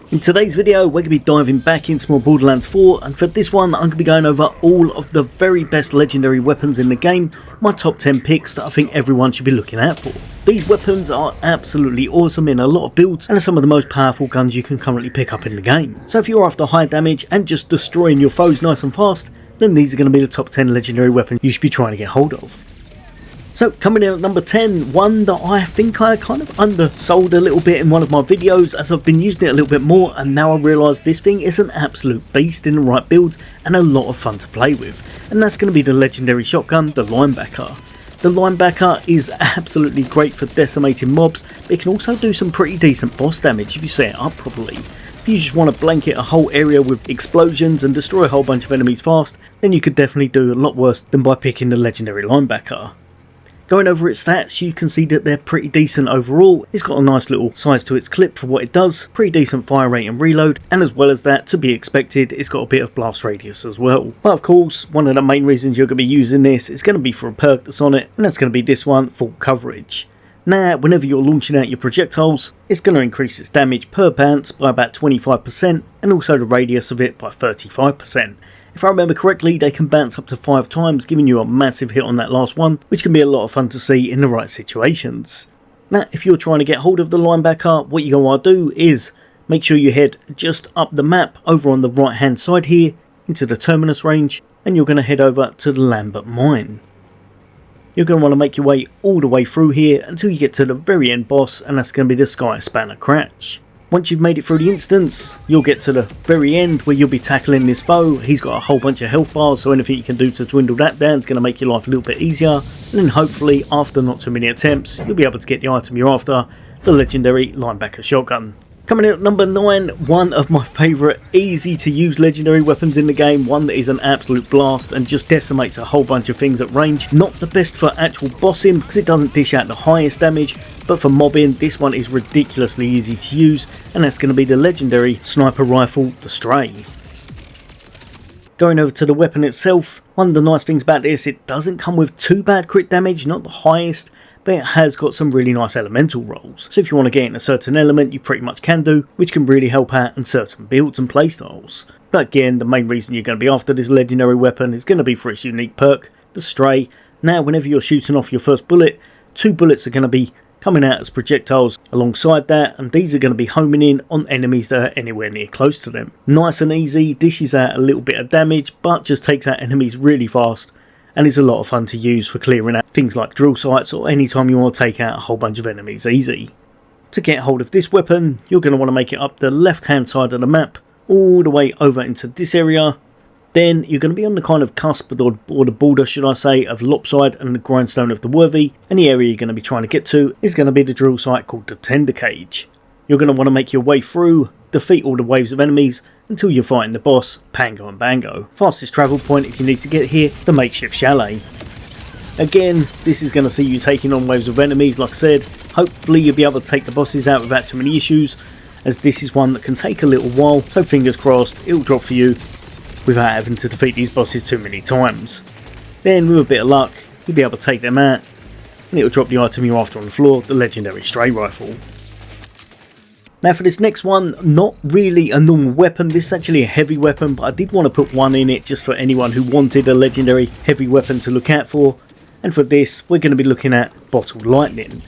In today's video we're going to be diving back into more Borderlands 4, and for this one I'm going to be going over all of the very best legendary weapons in the game, my top 10 picks that I think everyone should be looking out for. These weapons are absolutely awesome in a lot of builds and are some of the most powerful guns you can currently pick up in the game. So if you're after high damage and just destroying your foes nice and fast, then these are going to be the top 10 legendary weapons you should be trying to get hold of. So coming in at number 10, one that I think I kind of undersold a little bit in one of my videos as I've been using it a little bit more, and now I realise this thing is an absolute beast in the right builds and a lot of fun to play with. And that's going to be the legendary shotgun, the Linebacker. The Linebacker is absolutely great for decimating mobs, but it can also do some pretty decent boss damage if you set it up properly. If you just want to blanket a whole area with explosions and destroy a whole bunch of enemies fast, then you could definitely do a lot worse than by picking the legendary Linebacker. Going over its stats, you can see that they're pretty decent overall. It's got a nice little size to its clip for what it does, pretty decent fire rate and reload, and as well as that, to be expected, it's got a bit of blast radius as well. But of course, one of the main reasons you're going to be using this is going to be for a perk that's on it, and that's going to be this one, Full Coverage. Now, whenever you're launching out your projectiles, it's going to increase its damage per bounce by about 25%, and also the radius of it by 35%. If I remember correctly, they can bounce up to 5 times, giving you a massive hit on that last one, which can be a lot of fun to see in the right situations. Now, if you're trying to get hold of the Linebacker, what you're going to want to do is make sure you head just up the map over on the right hand side here into the Terminus range, and you're going to head over to the Lambert Mine. You're going to want to make your way all the way through here until you get to the very end boss, and that's going to be the Sky Spanner Cratch. Once you've made it through the instance, you'll get to the very end where you'll be tackling this foe. He's got a whole bunch of health bars, so anything you can do to dwindle that down is going to make your life a little bit easier. And then hopefully, after not too many attempts, you'll be able to get the item you're after, the legendary Linebacker shotgun. Coming in at number 9, one of my favourite easy to use legendary weapons in the game, one that is an absolute blast and just decimates a whole bunch of things at range. Not the best for actual bossing because it doesn't dish out the highest damage, but for mobbing this one is ridiculously easy to use, and that's going to be the legendary sniper rifle, the Stray. Going over to the weapon itself, one of the nice things about this, it doesn't come with too bad crit damage, not the highest, but it has got some really nice elemental rolls. So if you want to get in a certain element, you pretty much can do, which can really help out in certain builds and playstyles. But again, the main reason you're going to be after this legendary weapon is going to be for its unique perk, the Stray. Now, whenever you're shooting off your first bullet, 2 bullets are going to be coming out as projectiles alongside that, and these are going to be homing in on enemies that are anywhere near close to them. Nice and easy, dishes out a little bit of damage, but just takes out enemies really fast, and it's a lot of fun to use for clearing out things like drill sites or anytime you want to take out a whole bunch of enemies easy. To get hold of this weapon, you're going to want to make it up the left hand side of the map, all the way over into this area. Then you're going to be on the kind of cusp or the border, should I say, of Lopside and the Grindstone of the Worthy, and the area you're going to be trying to get to is going to be the drill site called the Tender Cage. You're going to want to make your way through, defeat all the waves of enemies until you're fighting the boss, Pango and Bango. Fastest travel point if you need to get here, the makeshift chalet. Again, this is going to see you taking on waves of enemies, like I said. Hopefully you'll be able to take the bosses out without too many issues, as this is one that can take a little while, so fingers crossed it'll drop for you without having to defeat these bosses too many times. Then with a bit of luck, you'll be able to take them out, and it'll drop the item you're after on the floor, the legendary Stray Rifle. Now for this next one, not really a normal weapon, this is actually a heavy weapon, but I did want to put one in it just for anyone who wanted a legendary heavy weapon to look out for. And for this, we're going to be looking at Bottled Lightning.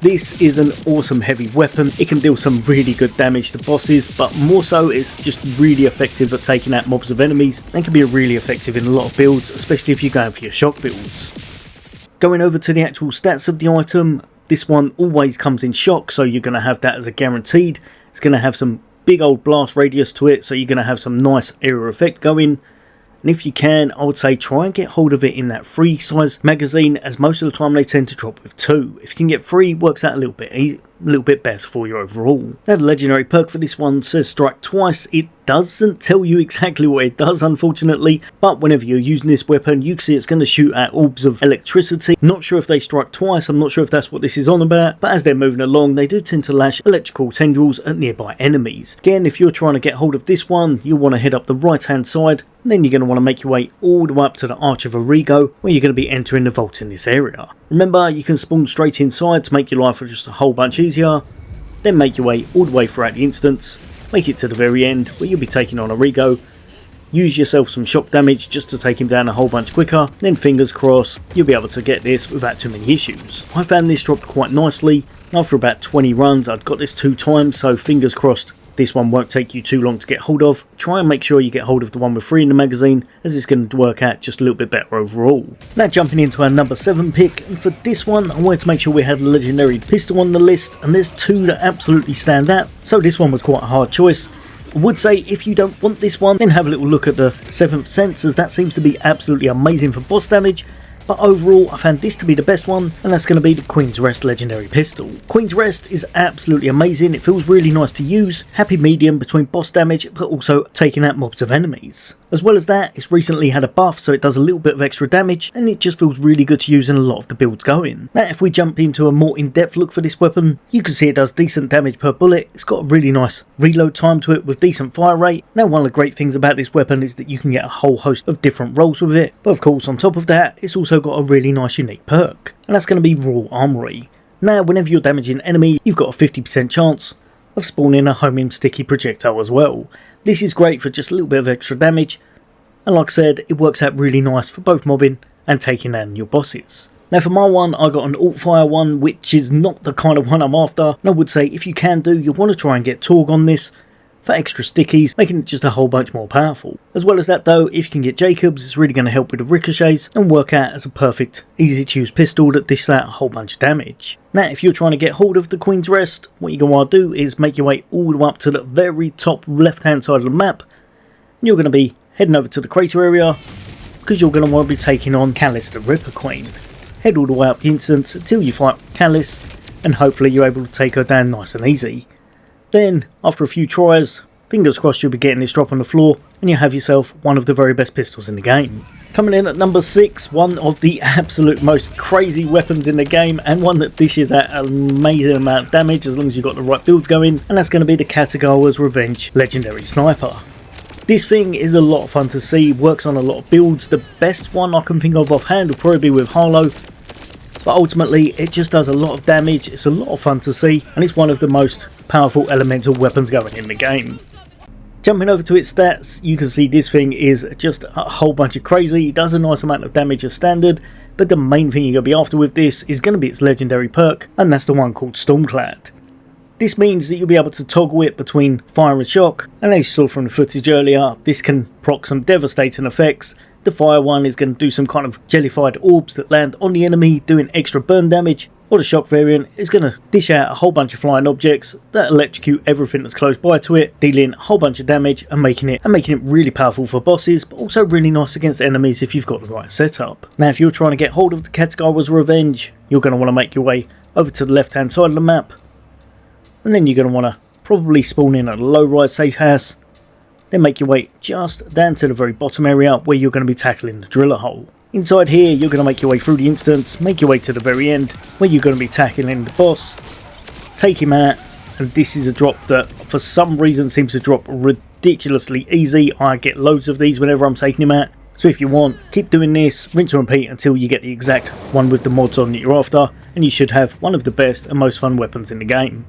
This is an awesome heavy weapon. It can deal some really good damage to bosses, but more so it's just really effective at taking out mobs of enemies, and can be really effective in a lot of builds, especially if you're going for your shock builds. Going over to the actual stats of the item, this one always comes in shock, so you're going to have that as a guaranteed. It's going to have some big old blast radius to it, so you're going to have some nice area effect going. And if you can, I would say try and get hold of it in that 3 size magazine, as most of the time they tend to drop with 2. If you can get 3, works out a little bit better for you overall. Now the legendary perk for this one says strike twice. It doesn't tell you exactly what it does, unfortunately, but whenever you're using this weapon, you can see it's going to shoot out orbs of electricity. Not sure if they strike twice, I'm not sure if that's what this is on about, but as they're moving along, they do tend to lash electrical tendrils at nearby enemies. Again, if you're trying to get hold of this one, you'll want to head up the right hand side, and then you're going to want to make your way all the way up to the Arch of Arrigo, where you're going to be entering the vault in this area. Remember, you can spawn straight inside to make your life just a whole bunch easier, then make your way all the way throughout the instance, make it to the very end where you'll be taking on a Rigo, use yourself some shock damage just to take him down a whole bunch quicker, then fingers crossed you'll be able to get this without too many issues. I found this dropped quite nicely. After about 20 runs I'd got this 2 times, so fingers crossed this one won't take you too long to get hold of. Try and make sure you get hold of the one with 3 in the magazine, as it's going to work out just a little bit better overall. Now jumping into our number 7 pick, and for this one I wanted to make sure we had a legendary pistol on the list, and there's 2 that absolutely stand out, so this one was quite a hard choice. I would say if you don't want this one, then have a little look at the 7th Sense, as that seems to be absolutely amazing for boss damage. But overall I found this to be the best one, and that's going to be the Queen's Rest legendary pistol. Queen's Rest is absolutely amazing, it feels really nice to use, happy medium between boss damage but also taking out mobs of enemies. As well as that, it's recently had a buff so it does a little bit of extra damage, and it just feels really good to use in a lot of the builds going. Now if we jump into a more in-depth look for this weapon, you can see it does decent damage per bullet, it's got a really nice reload time to it with decent fire rate. Now one of the great things about this weapon is that you can get a whole host of different rolls with it, but of course on top of that it's also got a really nice unique perk, and that's going to be Raw Armory. Now whenever you're damaging an enemy, you've got a 50% chance of spawning a homing sticky projectile as well. This is great for just a little bit of extra damage, and like I said, it works out really nice for both mobbing and taking down your bosses. Now for my one, I got an alt fire one, which is not the kind of one I'm after, and I would say if you can do, you want to try and get Torg on this for extra stickies, making it just a whole bunch more powerful. As well as that though, if you can get Jacobs, it's really going to help with the ricochets and work out as a perfect, easy to use pistol that dishes out a whole bunch of damage. Now if you're trying to get hold of the Queen's Rest, what you're going to want to do is make your way all the way up to the very top left hand side of the map, and you're going to be heading over to the crater area, because you're going to want to be taking on Callus the Ripper Queen. Head all the way up the instance until you fight Callus, and hopefully you're able to take her down nice and easy. Then, after a few tries, fingers crossed you'll be getting this drop on the floor, and you have yourself one of the very best pistols in the game. Coming in at number 6, one of the absolute most crazy weapons in the game, and one that dishes out an amazing amount of damage as long as you've got the right builds going, and that's going to be the Katagawas Revenge Legendary Sniper. This thing is a lot of fun to see, works on a lot of builds. The best one I can think of offhand will probably be with Harlow, but ultimately it just does a lot of damage, it's a lot of fun to see, and it's one of the most powerful elemental weapons going in the game. Jumping over to its stats, you can see this thing is just a whole bunch of crazy. It does a nice amount of damage as standard, but the main thing you're going to be after with this is going to be its legendary perk, and that's the one called Stormclad. This means that you'll be able to toggle it between fire and shock, and as you saw from the footage earlier, this can proc some devastating effects. The fire one is going to do some kind of jellified orbs that land on the enemy, doing extra burn damage, or the shock variant is going to dish out a whole bunch of flying objects that electrocute everything that's close by to it, dealing a whole bunch of damage and making it really powerful for bosses, but also really nice against enemies if you've got the right setup. Now if you're trying to get hold of the Katagawas Revenge, you're going to want to make your way over to the left hand side of the map, and then you're going to want to probably spawn in at a low rise safe house, then make your way just down to the very bottom area where you're going to be tackling the driller hole. Inside here you're going to make your way through the instance, make your way to the very end where you're going to be tackling the boss, take him out, and this is a drop that for some reason seems to drop ridiculously easy. I get loads of these whenever I'm taking him out, so if you want, keep doing this, rinse and repeat until you get the exact one with the mods on that you're after, and you should have one of the best and most fun weapons in the game.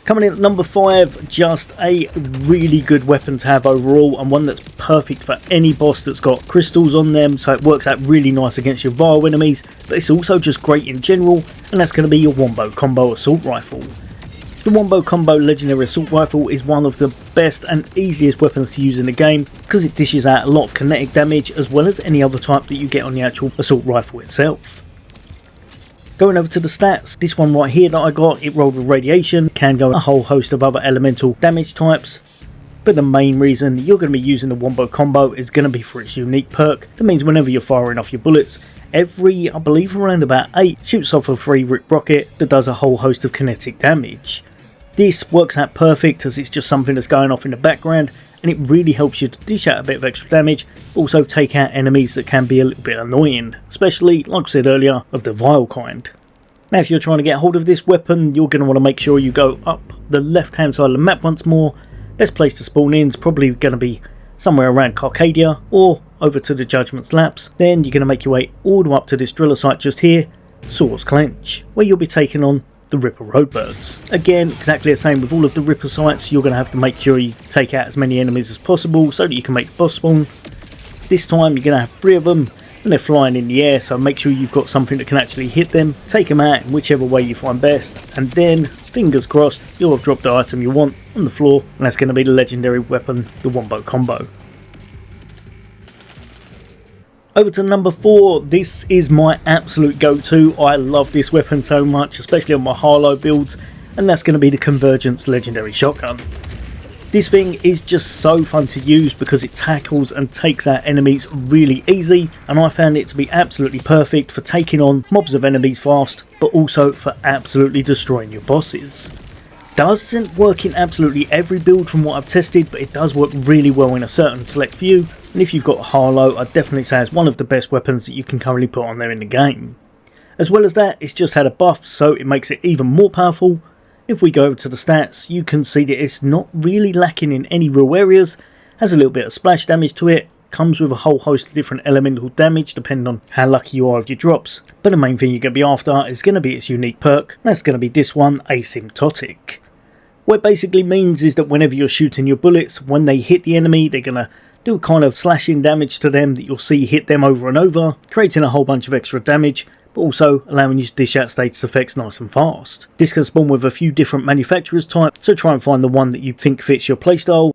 Coming in at number 5, just a really good weapon to have overall, and one that's perfect for any boss that's got crystals on them, so it works out really nice against your vile enemies, but it's also just great in general, and that's going to be your Wombo Combo Assault Rifle. The Wombo Combo Legendary Assault Rifle is one of the best and easiest weapons to use in the game, because it dishes out a lot of kinetic damage as well as any other type that you get on the actual assault rifle itself. Going over to the stats, this one right here that I got, it rolled with radiation, can go a whole host of other elemental damage types, but the main reason you're going to be using the Wombo Combo is going to be for its unique perk. That means whenever you're firing off your bullets, every, I believe around about 8, shoots off a free rip rocket that does a whole host of kinetic damage. This works out perfect as it's just something that's going off in the background, and it really helps you to dish out a bit of extra damage, also take out enemies that can be a little bit annoying, especially, like I said earlier, of the vile kind. Now if you're trying to get hold of this weapon, you're going to want to make sure you go up the left hand side of the map once more. Best place to spawn in is probably going to be somewhere around Carcadia or over to the Judgment's Lapse. Then you're going to make your way all the way up to this driller site just here, Swords Clench, where you'll be taking on the Ripper Roadbirds. Again, exactly the same with all of the Ripper sites, you're going to have to make sure you take out as many enemies as possible so that you can make the boss spawn. This time you're going to have 3 of them, and they're flying in the air, so make sure you've got something that can actually hit them. Take them out in whichever way you find best, and then, fingers crossed, you'll have dropped the item you want on the floor, and that's going to be the legendary weapon, the Wombo Combo. Over to number 4, this is my absolute go-to. I love this weapon so much, especially on my Harlow builds, and that's going to be the Convergence legendary shotgun. This thing is just so fun to use because it tackles and takes out enemies really easy, and I found it to be absolutely perfect for taking on mobs of enemies fast, but also for absolutely destroying your bosses. Doesn't work in absolutely every build from what I've tested, but it does work really well in a certain select few, and if you've got Harlow, I'd definitely say it's one of the best weapons that you can currently put on there in the game. As well as that, it's just had a buff, so it makes it even more powerful. If we go over to the stats, you can see that it's not really lacking in any real areas, has a little bit of splash damage to it, comes with a whole host of different elemental damage depending on how lucky you are with your drops, but the main thing you're going to be after is going to be its unique perk, and that's going to be this one, Asymptotic. What it basically means is that whenever you're shooting your bullets, when they hit the enemy, they're going to do a kind of slashing damage to them that you'll see hit them over and over, creating a whole bunch of extra damage, but also allowing you to dish out status effects nice and fast. This can spawn with a few different manufacturers types, so try and find the one that you think fits your playstyle.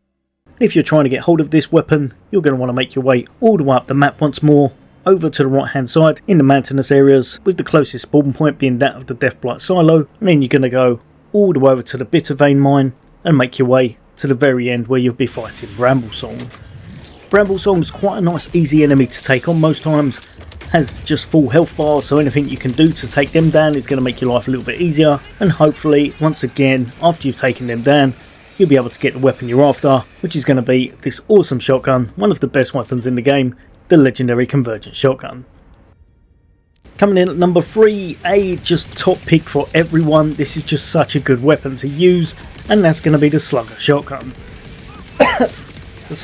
If you're trying to get hold of this weapon, you're going to want to make your way all the way up the map once more, over to the right hand side in the mountainous areas, with the closest spawn point being that of the Deathblight silo, and then you're going to go all the way over to the Bitter Vein mine and make your way to the very end where you'll be fighting Bramblesong. Bramblesong is quite a nice easy enemy to take on most times, has just full health bars, so anything you can do to take them down is going to make your life a little bit easier, and hopefully once again after you've taken them down you'll be able to get the weapon you're after, which is going to be this awesome shotgun, one of the best weapons in the game, the legendary Convergence shotgun. Coming in at number 3, a just top pick for everyone. This is just such a good weapon to use, and that's going to be the Slugger shotgun. The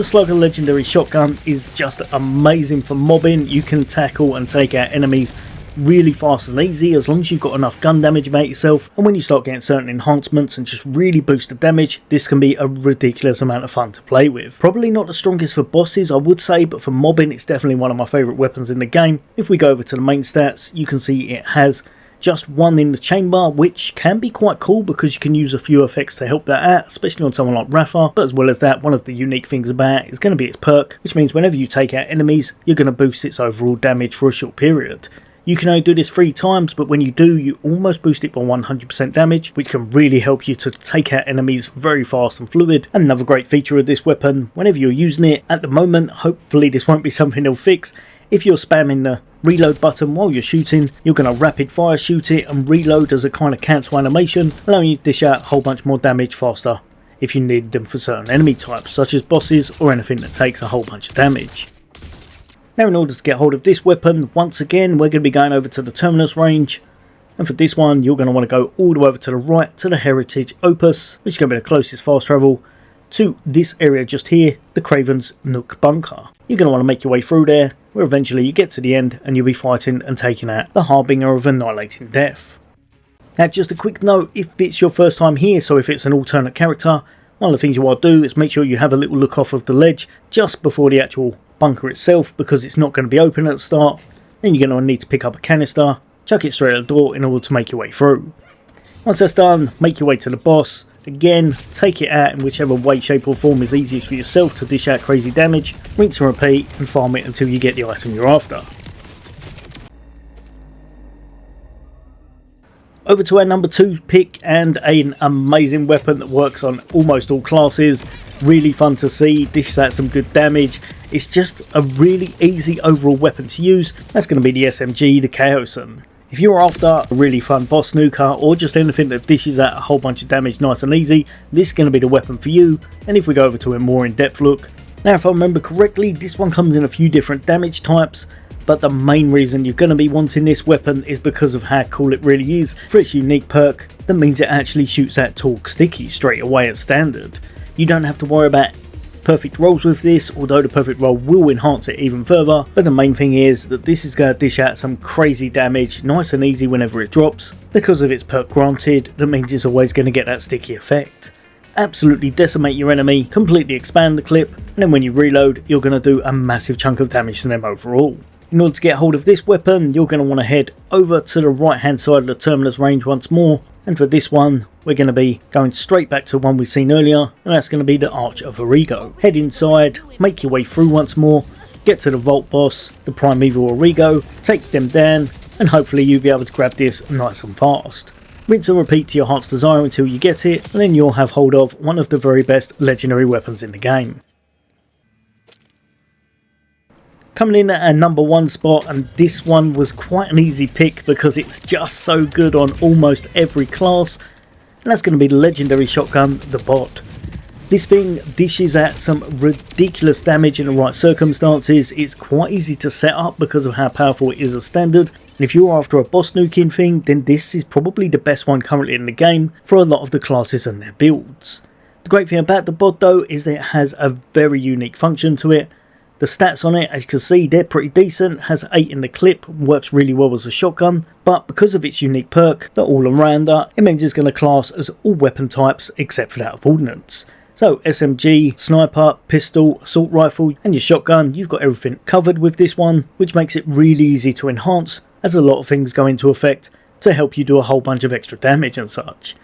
Slugger legendary shotgun is just amazing for mobbing. You can tackle and take out enemies really fast and easy as long as you've got enough gun damage about yourself, and when you start getting certain enhancements and just really boost the damage, this can be a ridiculous amount of fun to play with. Probably not the strongest for bosses I would say, but for mobbing it's definitely one of my favourite weapons in the game. If we go over to the main stats, you can see it has just one in the chamber, which can be quite cool because you can use a few effects to help that out, especially on someone like Rafa. But as well as that, one of the unique things about it is going to be its perk, which means whenever you take out enemies, you're going to boost its overall damage for a short period. You can only do this 3 times, but when you do, you almost boost it by 100% damage, which can really help you to take out enemies very fast and fluid. And another great feature of this weapon, whenever you're using it, at the moment, hopefully this won't be something they'll fix, if you're spamming the reload button while you're shooting, you're going to rapid fire shoot it and reload as a kind of cancel animation, allowing you to dish out a whole bunch more damage faster if you need them for certain enemy types, such as bosses or anything that takes a whole bunch of damage. Now in order to get hold of this weapon, once again we're going to be going over to the Terminus range, and for this one you're going to want to go all the way over to the right to the Heritage Opus, which is going to be the closest fast travel to this area just here, the Craven's Nook Bunker. You're going to want to make your way through there, where eventually you get to the end and you'll be fighting and taking out the Harbinger of Annihilating Death. Now just a quick note, if it's your first time here, so if it's an alternate character, one of the things you want to do is make sure you have a little look off of the ledge just before the actual bunker itself, because it's not going to be open at the start. Then you're going to need to pick up a canister, chuck it straight at the door in order to make your way through. Once that's done, make your way to the boss. Again, take it out in whichever way, shape or form is easiest for yourself to dish out crazy damage, rinse and repeat and farm it until you get the item you're after. Over to our number 2 pick, and an amazing weapon that works on almost all classes. Really fun to see, dishes out some good damage. It's just a really easy overall weapon to use. That's going to be the SMG, the Kaoson. If you're after a really fun boss snooker or just anything that dishes out a whole bunch of damage nice and easy, this is going to be the weapon for you. And if we go over to a more in-depth look, now if I remember correctly, this one comes in a few different damage types, but the main reason you're going to be wanting this weapon is because of how cool it really is for its unique perk that means it actually shoots out Torque Sticky straight away at standard. You don't have to worry about perfect rolls with this, although the perfect roll will enhance it even further, but the main thing is that this is going to dish out some crazy damage nice and easy whenever it drops. Because of its perk granted, that means it's always going to get that sticky effect. Absolutely decimate your enemy, completely expand the clip, and then when you reload, you're going to do a massive chunk of damage to them overall. In order to get hold of this weapon, you're going to want to head over to the right hand side of the terminus range once more, and for this one, we're going to be going straight back to one we've seen earlier, and that's going to be the Arch of Origo. Head inside, make your way through once more, get to the Vault boss, the Primeval Origo, take them down, and hopefully you'll be able to grab this nice and fast. Rinse and repeat to your heart's desire until you get it, and then you'll have hold of one of the very best legendary weapons in the game. Coming in at a number 1 spot, and this one was quite an easy pick because it's just so good on almost every class, and that's going to be the legendary shotgun, the Bot. This thing dishes out some ridiculous damage in the right circumstances. It's quite easy to set up because of how powerful it is as standard, and if you're after a boss nuking thing, then this is probably the best one currently in the game for a lot of the classes and their builds. The great thing about the Bot though is that it has a very unique function to it. The stats on it, as you can see, they're pretty decent, has 8 in the clip, works really well as a shotgun, but because of its unique perk, the all-arounder, it means it's going to class as all weapon types except for that of ordnance. So SMG, sniper, pistol, assault rifle and your shotgun, you've got everything covered with this one, which makes it really easy to enhance, as a lot of things go into effect to help you do a whole bunch of extra damage and such.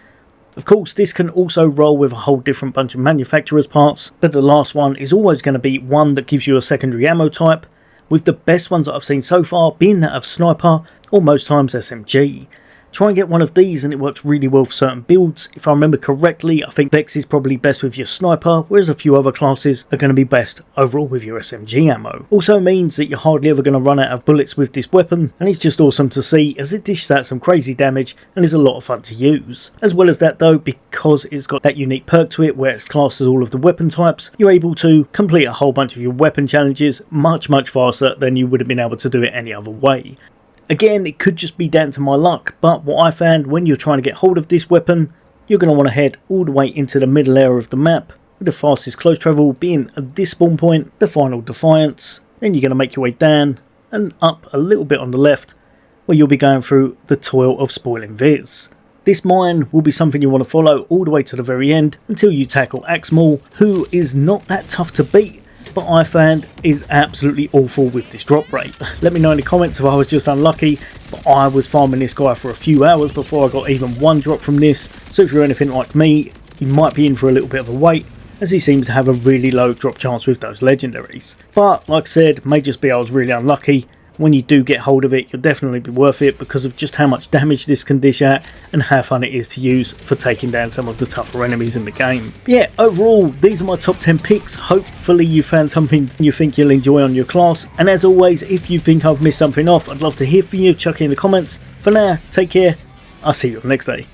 Of course, this can also roll with a whole different bunch of manufacturer's parts, but the last one is always going to be one that gives you a secondary ammo type, with the best ones that I've seen so far being that of sniper or most times SMG. Try and get one of these and it works really well for certain builds. If I remember correctly, I think Vex is probably best with your sniper, whereas a few other classes are going to be best overall with your SMG ammo. Also means that you're hardly ever going to run out of bullets with this weapon, and it's just awesome to see as it dishes out some crazy damage and is a lot of fun to use. As well as that though, because it's got that unique perk to it where it's classed as all of the weapon types, you're able to complete a whole bunch of your weapon challenges much faster than you would have been able to do it any other way. Again, it could just be down to my luck, but what I found when you're trying to get hold of this weapon, you're going to want to head all the way into the middle area of the map, with the fastest close travel being at this spawn point, the Final Defiance. Then you're going to make your way down and up a little bit on the left, where you'll be going through the Toil of Spoiling Viz. This mine will be something you want to follow all the way to the very end until you tackle Axmal, who is not that tough to beat, but I found is absolutely awful with this drop rate. Let me know in the comments if I was just unlucky, but I was farming this guy for a few hours before I got even one drop from this, so if you're anything like me, you might be in for a little bit of a wait, as he seems to have a really low drop chance with those legendaries. But like I said, may just be I was really unlucky. When you do get hold of it, you'll definitely be worth it because of just how much damage this can dish out and how fun it is to use for taking down some of the tougher enemies in the game. Yeah, overall, these are my top 10 picks. Hopefully you found something you think you'll enjoy on your class. And as always, if you think I've missed something off, I'd love to hear from you. Chuck it in the comments. For now, take care. I'll see you next day.